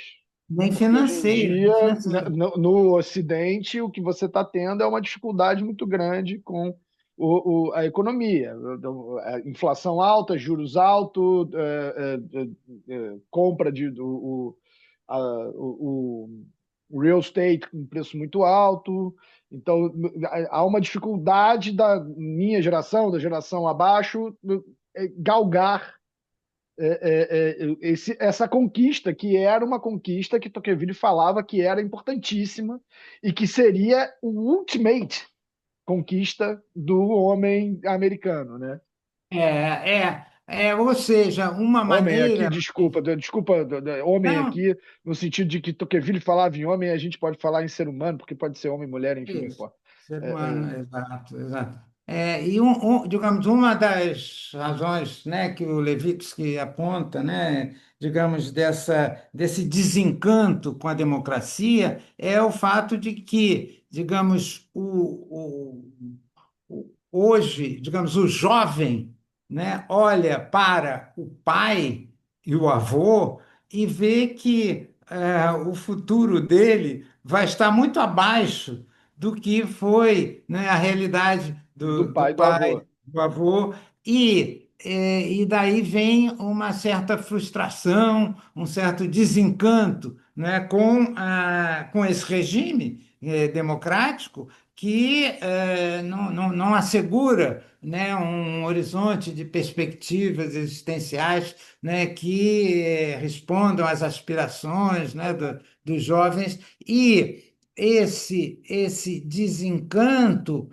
nem porque hoje em financeira, nem dia, financeira. no Ocidente, o que você está tendo é uma dificuldade muito grande com a economia. A inflação alta, juros altos, compra o real estate com preço muito alto. Então, há uma dificuldade da minha geração, da geração abaixo, galgar essa conquista, que era uma conquista que Tocqueville falava que era importantíssima e que seria o ultimate conquista do homem americano, né? Ou seja, uma Homem aqui, maneira. desculpa, homem Não, aqui, no sentido de que Tocqueville falava em homem, a gente pode falar em ser humano, porque pode ser homem, mulher, enfim, não isso, importa. ser É, humano, exato, exato. Digamos, uma das razões, né, que o Levitsky aponta, né, digamos, desse desencanto com a democracia, é o fato de que, digamos, hoje, digamos, o jovem, né, olha para o pai e o avô e vê que o futuro dele vai estar muito abaixo do que foi, né, a realidade do do pai e do pai, avô. do avô, e daí vem uma certa frustração, um certo desencanto, né, com esse regime democrático que não assegura, né, um horizonte de perspectivas existenciais, né, que respondam às aspirações, né, dos jovens, e esse desencanto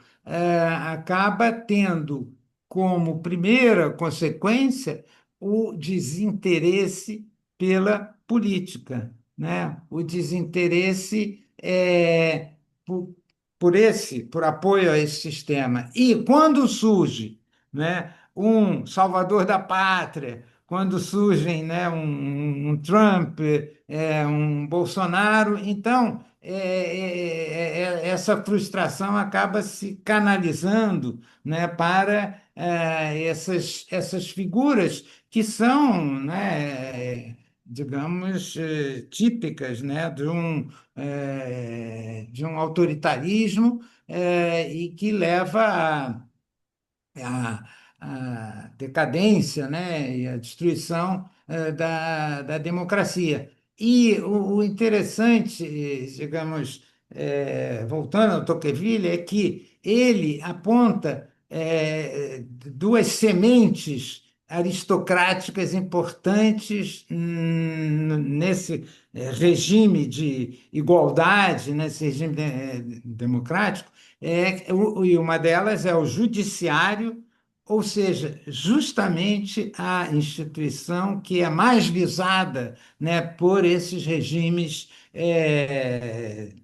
acaba tendo como primeira consequência o desinteresse pela política, né? O desinteresse por, por apoio a esse sistema. E quando surge, né, um salvador da pátria, quando surgem, né, um Trump, um Bolsonaro, então essa frustração acaba se canalizando, né, para essas figuras que são, né, digamos, típicas, né, de um autoritarismo e que leva a decadência, né, e a destruição da democracia. E o interessante, digamos, voltando ao Tocqueville, é que ele aponta duas sementes aristocráticas importantes nesse regime de igualdade, nesse regime democrático, e uma delas é o judiciário, ou seja, justamente a instituição que é mais visada, né, por esses regimes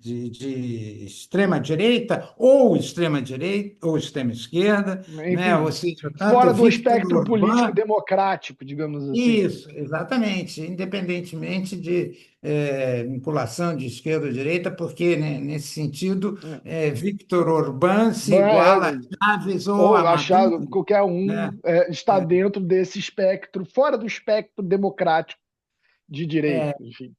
de extrema direita ou extrema esquerda, né, ou Enfim, seja, tanto fora do Victor espectro político Orbán. democrático, digamos assim. Isso, exatamente, independentemente de vinculação de esquerda ou direita, porque, né, nesse sentido, É. Victor Orbán se É, iguala a Chávez ou ou a achar Maduro, qualquer né? um está dentro desse espectro, fora do espectro democrático de direita, enfim.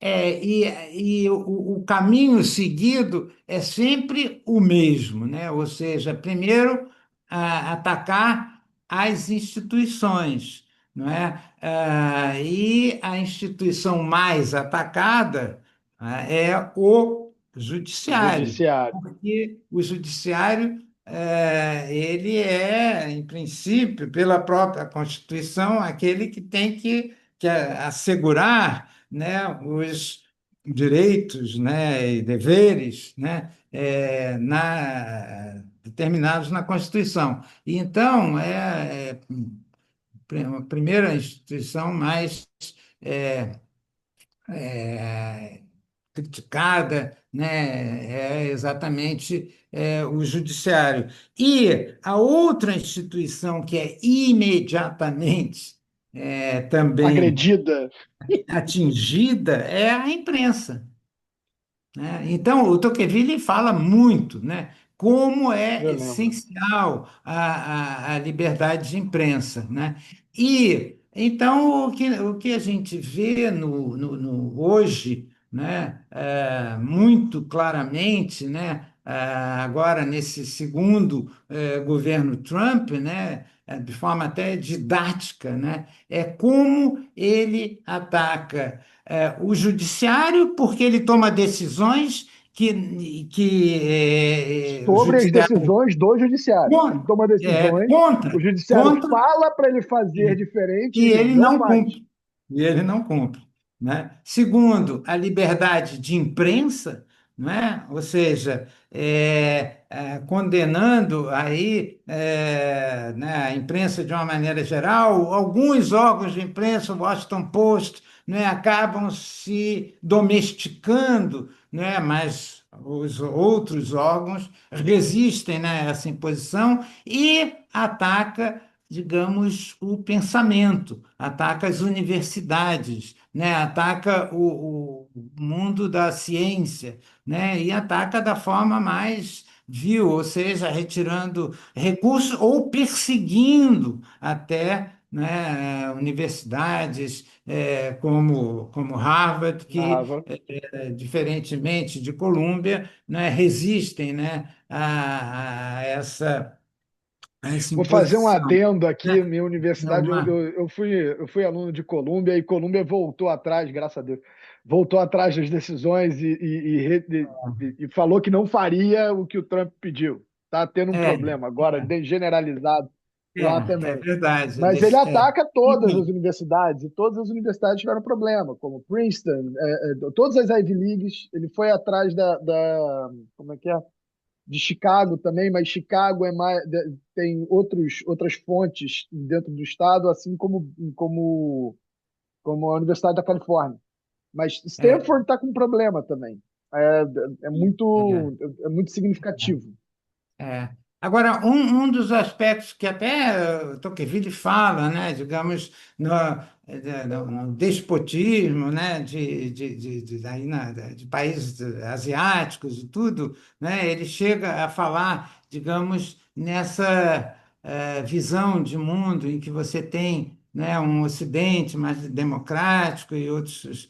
E o caminho seguido é sempre o mesmo, né? Ou seja, primeiro atacar as instituições, não é? E a instituição mais atacada é o judiciário, Judiciário. porque o judiciário ele é, em princípio, pela própria Constituição, aquele que tem que assegurar, né, os direitos, né, e deveres, né, determinados na Constituição. E, então, a primeira instituição mais é, é, criticada, né, é exatamente o judiciário. E a outra instituição que é imediatamente também Agredida, atingida é a imprensa, né? Então, o Tocqueville fala muito, né, como é eu lembro. essencial a liberdade de imprensa, né? E então o que a gente vê hoje, né, muito claramente, né, agora nesse segundo governo Trump, né, de forma até didática, né, é como ele ataca o judiciário, porque ele toma decisões que o Sobre as judiciário decisões do judiciário. Ele toma decisões, o judiciário contra fala para ele fazer diferente e e ele ele não não faz. cumpre. E ele não cumpre, né? Segundo, a liberdade de imprensa, não é? Ou seja, condenando aí né, a imprensa de uma maneira geral, alguns órgãos de imprensa, o Washington Post, né, acabam se domesticando, né, mas os outros órgãos resistem, né, a essa imposição e ataca, digamos, o pensamento, ataca as universidades, né? Ataca o mundo da ciência, né? E ataca da forma mais vil, ou seja, retirando recursos ou perseguindo até, né, universidades como Harvard, que, Narrava. diferentemente de Columbia, né, resistem, né, a essa Vou fazer um imposição, adendo aqui. né? Minha É universidade, uma. eu fui aluno de Colômbia e Colômbia voltou atrás, graças a Deus, voltou atrás das decisões e falou que não faria o que o Trump pediu. Está tendo um É, problema agora, generalizado lá é também. verdade. Mas ele ataca todas as E, universidades, e todas as universidades tiveram problema, como Princeton, todas as Ivy Leagues. Ele foi atrás como é que é? De Chicago também, mas Chicago tem outras fontes dentro do estado, assim como a Universidade da Califórnia. Mas é, Stanford está com problema também. É, É, é muito significativo. é. Agora, um dos aspectos que até Tocqueville fala, né, digamos, no despotismo, né, de países asiáticos e tudo, né, ele chega a falar, digamos, nessa visão de mundo em que você tem, né, um Ocidente mais democrático e outras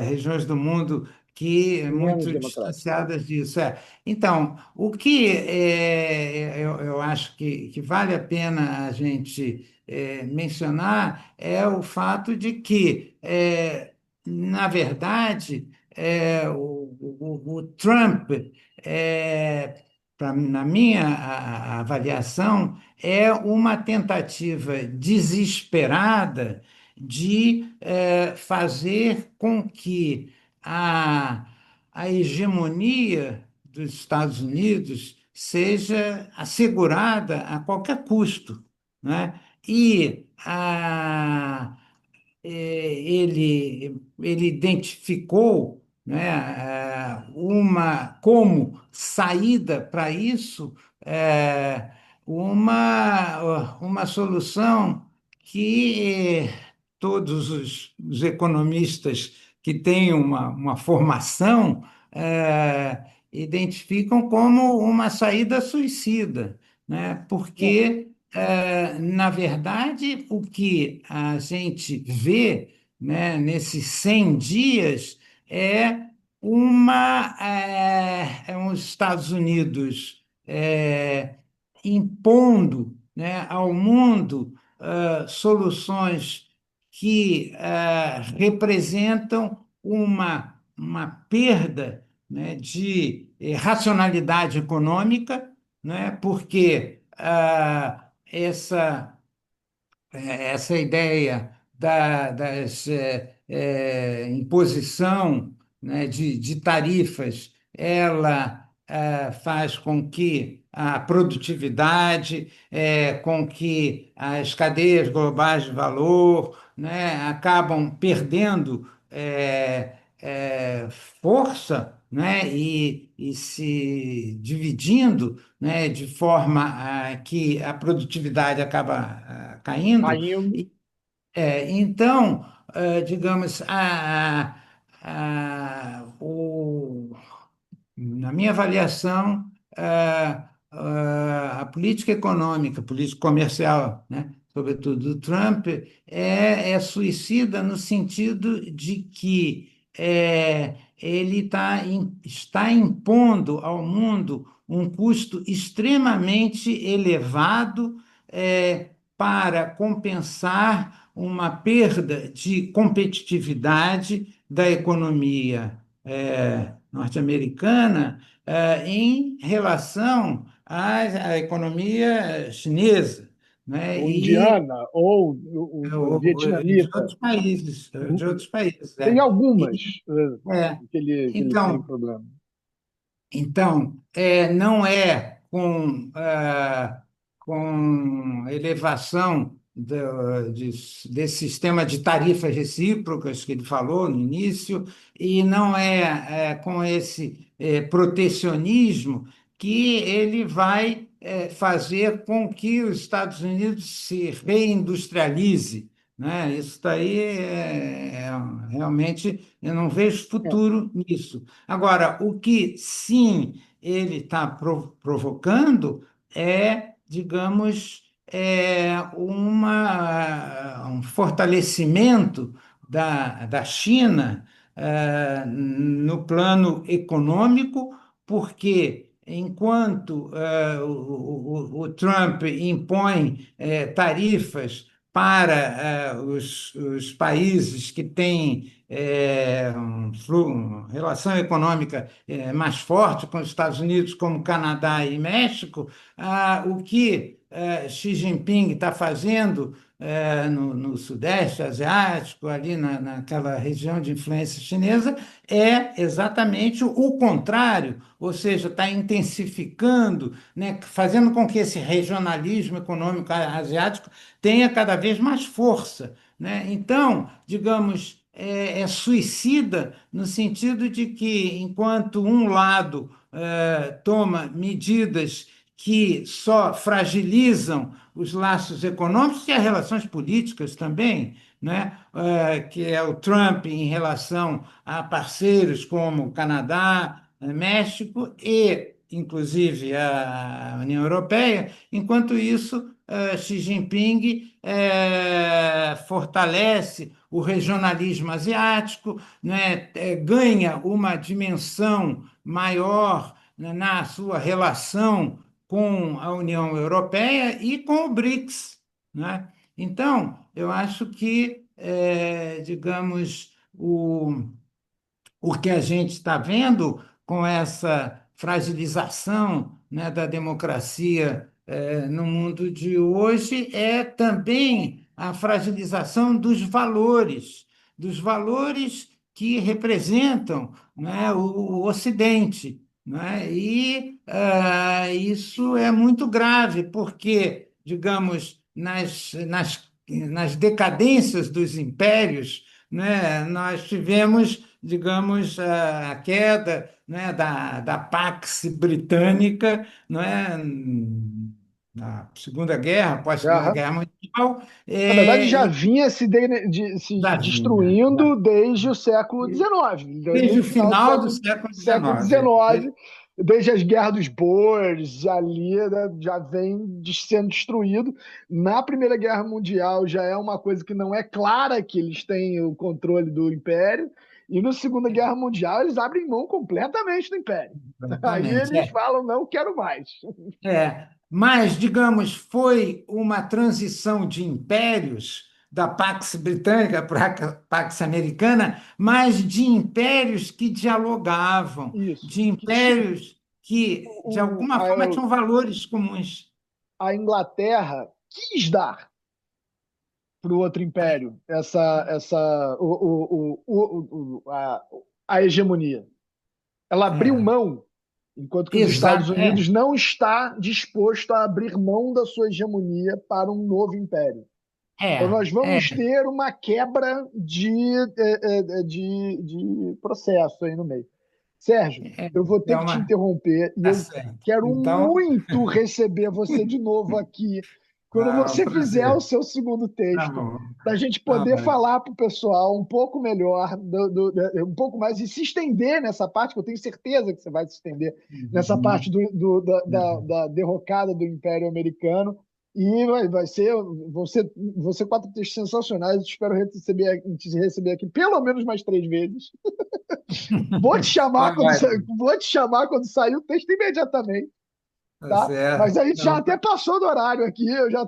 regiões do mundo que Menos muito democrático. distanciadas disso. Então, o que eu acho que vale a pena a gente mencionar é o fato de que, na verdade, o Trump, na minha avaliação, é uma tentativa desesperada de fazer com que a, a hegemonia dos Estados Unidos seja assegurada a qualquer custo, né? E ele identificou, né, uma como saída para isso, uma solução que todos os economistas que têm uma formação identificam como uma saída suicida, né? É, Porque, na verdade, o que a gente vê, né, nesses 100 dias é os Estados Unidos impondo, né, ao mundo soluções que representam uma perda, né, de racionalidade econômica, né, porque essa ideia das imposição, né, de tarifas, ela faz com que a produtividade, com que as cadeias globais de valor, né, acabam perdendo força, né, e se dividindo, né, de forma que a produtividade acaba caindo. caindo. Então, digamos, na minha avaliação, a política econômica, a política comercial, né, sobretudo do Trump, é suicida no sentido de que ele está impondo ao mundo um custo extremamente elevado para compensar uma perda de competitividade da economia norte-americana em relação à economia chinesa, né? Ou E indiana, ou o de vietnamita. outros países. Tem algumas E, é, que ele tem então, problema. Não é com elevação desse sistema de tarifas recíprocas que ele falou no início, e não é com esse protecionismo que ele vai fazer com que os Estados Unidos se reindustrialize, né? Isso daí realmente eu não vejo É, futuro nisso. Agora, o que sim ele está provocando digamos, um fortalecimento da China no plano econômico, porque enquanto o Trump impõe tarifas para os países que têm uma relação econômica mais forte com os Estados Unidos, como Canadá e México, o que Xi Jinping está fazendo no Sudeste Asiático, ali naquela região de influência chinesa, é exatamente o contrário, ou seja, está intensificando, né, fazendo com que esse regionalismo econômico asiático tenha cada vez mais força, né? Então, digamos, é suicida no sentido de que, enquanto um lado toma medidas que só fragilizam os laços econômicos e as relações políticas também, né? Que é o Trump em relação a parceiros como o Canadá, México e, inclusive, a União Europeia. Enquanto isso, Xi Jinping fortalece o regionalismo asiático, né, ganha uma dimensão maior, né, na sua relação com a União Europeia e com o BRICS, né? Então, eu acho que, digamos, o que a gente está vendo com essa fragilização, né, da democracia no mundo de hoje é também a fragilização dos valores que representam, né, o Ocidente, né? E isso é muito grave, porque, digamos, nas decadências dos impérios, né, nós tivemos, digamos, a queda, né, da Pax Britânica, não é, na Segunda Guerra, pós-Segunda Guerra. Guerra Mundial, Na verdade, já e vinha se da vinha, destruindo desde o século XIX, desde o desde o final do final do século século XIX. XIX, desde as guerras dos Boers, ali, né, já vem sendo destruído. Na Primeira Guerra Mundial já é uma coisa que não é clara que eles têm o controle do Império, e na Segunda Guerra Mundial eles abrem mão completamente do Império. Aí Exatamente. eles falam, não quero mais. Mas, digamos, foi uma transição de impérios, da Pax Britânica para a Pax Americana, mas de impérios que dialogavam, Isso. de impérios que, de O, alguma forma, tinham valores comuns. a Inglaterra quis dar para o outro império a hegemonia. Ela abriu É, mão, enquanto que os Estados exato, Unidos não está disposto a abrir mão da sua hegemonia para um novo império. Então é, nós é, vamos ter uma quebra de processo aí no meio. Sérgio, é, eu vou ter é que te uma. interromper e Tá eu certo. quero Então, muito receber você de novo aqui quando é um você fizer o prazer. seu segundo Tá texto, bom. para a gente Tá poder bom. falar para o pessoal um pouco melhor, um pouco mais e se estender nessa parte, que eu tenho certeza que você vai se estender nessa parte Uhum. da derrocada do Império Americano. E vão ser quatro textos sensacionais. Espero te receber aqui pelo menos mais 3 vezes. Vou te chamar Tá quando, ótimo. vou te chamar quando sair o texto imediatamente, Tá tá? Mas certo. a gente já Não, até passou do horário aqui, eu já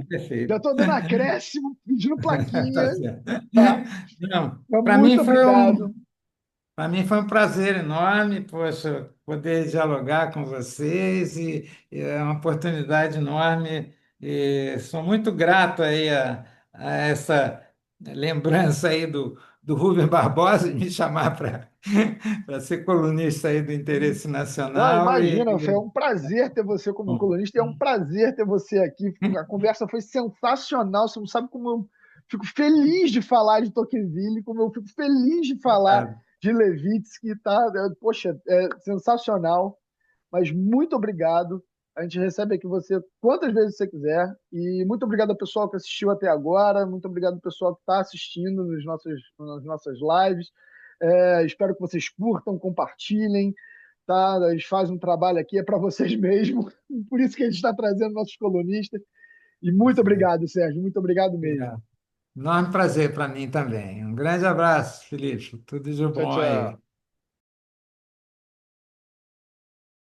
perfeito. tô dando acréscimo, pedindo Tá plaquinha, certo. tá? Não, Mas muito obrigado. para mim foi um prazer enorme, poxa, poder dialogar com vocês e é uma oportunidade enorme. E sou muito grato aí a essa lembrança aí do Rubem Barbosa de me chamar para ser colunista aí do Interesse Não, Nacional imagina, foi um prazer ter você como bom, colunista e é um prazer ter você aqui. A conversa foi sensacional. Você não sabe como eu fico feliz de falar de Tocqueville, como eu fico feliz de falar obrigado. de Levitsky, tá? Poxa, é sensacional. Mas muito obrigado. A gente recebe aqui você quantas vezes você quiser. E muito obrigado ao pessoal que assistiu até agora. Muito obrigado ao pessoal que está assistindo nas nossas lives. Espero que vocês curtam, compartilhem. Tá? A gente faz um trabalho aqui, é para vocês mesmo. Por isso que a gente está trazendo nossos colunistas. E muito obrigado, Sérgio. Muito obrigado mesmo. Obrigado. Enorme prazer para mim também. Um grande abraço, Felipe. Tudo de Tchau, bom aí. tchau.